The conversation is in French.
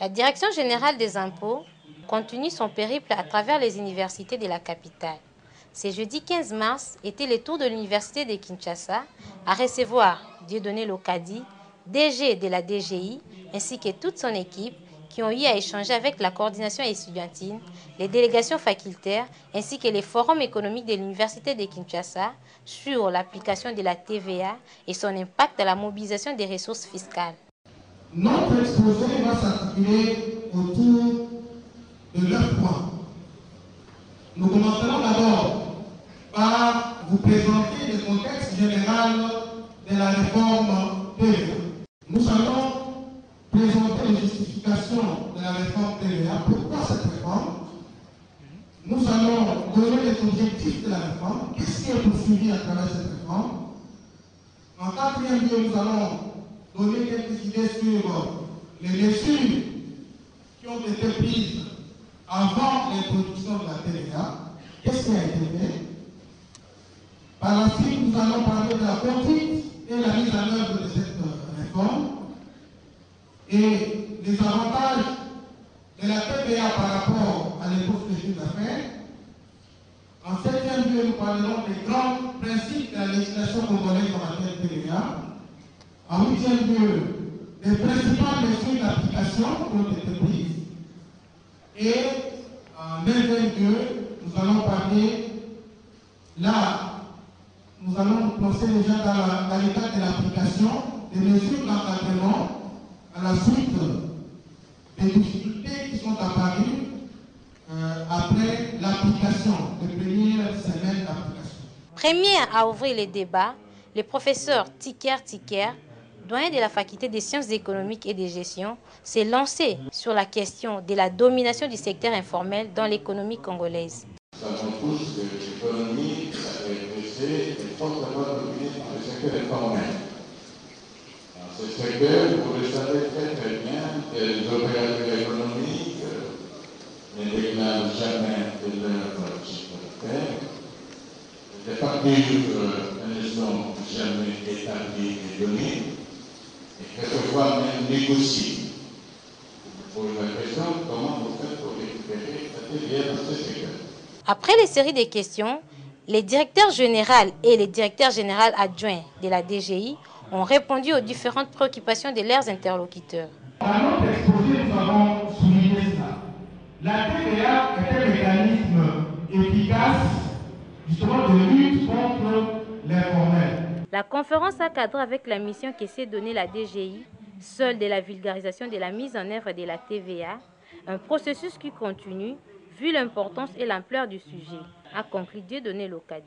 La Direction générale des impôts continue son périple à travers les universités de la capitale. Ce jeudi 15 mars était le tour de l'université de Kinshasa à recevoir Dieudonné Lokadi, DG de la DGI, ainsi que toute son équipe qui ont eu à échanger avec la coordination étudiantine, les délégations facultaires ainsi que les forums économiques de l'université de Kinshasa sur l'application de la TVA et son impact dans la mobilisation des ressources fiscales. Notre exposé va s'articuler autour de 9 points. Nous commencerons d'abord par vous présenter le contexte général de la réforme TVA. Nous allons présenter les justifications de la réforme TVA. Pourquoi cette réforme? Nous allons donner les objectifs de la réforme. Qu'est-ce qui est poursuivi à travers cette réforme? En quatrième lieu, nous allons donner quelques idées sur les mesures qui ont été prises avant l'introduction de la TVA. Qu'est-ce qui a été fait? Par la suite, nous allons parler de la conduite et la mise en œuvre de cette réforme et les avantages de la TVA par rapport à l'impôt sur les chiffres d'affaires. En septième lieu, nous parlerons des grands principes de la législation congolaise en matière de TVA. En huitième lieu, les principales mesures d'application qui ont été prises. Et en neuvième lieu, nous allons parler, là, nous allons penser déjà dans l'état de l'application des mesures d'encadrement à la suite des difficultés qui sont apparues après l'application, les premières semaines d'application. Premier à ouvrir les débats, le professeur Tiker, doyen de la faculté des sciences économiques et de gestion, s'est lancé sur la question de la domination du secteur informel dans l'économie congolaise. Nous savons tous que l'économie est fortement dominée par le secteur informel. Dans ce secteur, vous le savez très bien, les opérateurs économiques ne déclarent jamais de leur chiffre d'affaires. Les factures ne sont jamais établies et données. Et quelquefois même négocier. Vous posez la question, comment vous faites pour récupérer cette TVA dans ce secteur? Après les séries de questions, les directeurs généraux et les directeurs généraux adjoints de la DGI ont répondu aux différentes préoccupations de leurs interlocuteurs. Dans notre exposé, nous avons souligné cela. La TVA est un mécanisme efficace justement de lutte contre l'informel. La conférence a cadré avec la mission que s'est donnée la DGI, seule de la vulgarisation de la mise en œuvre de la TVA, un processus qui continue vu l'importance et l'ampleur du sujet, a conclu Dieudonné Lokadi.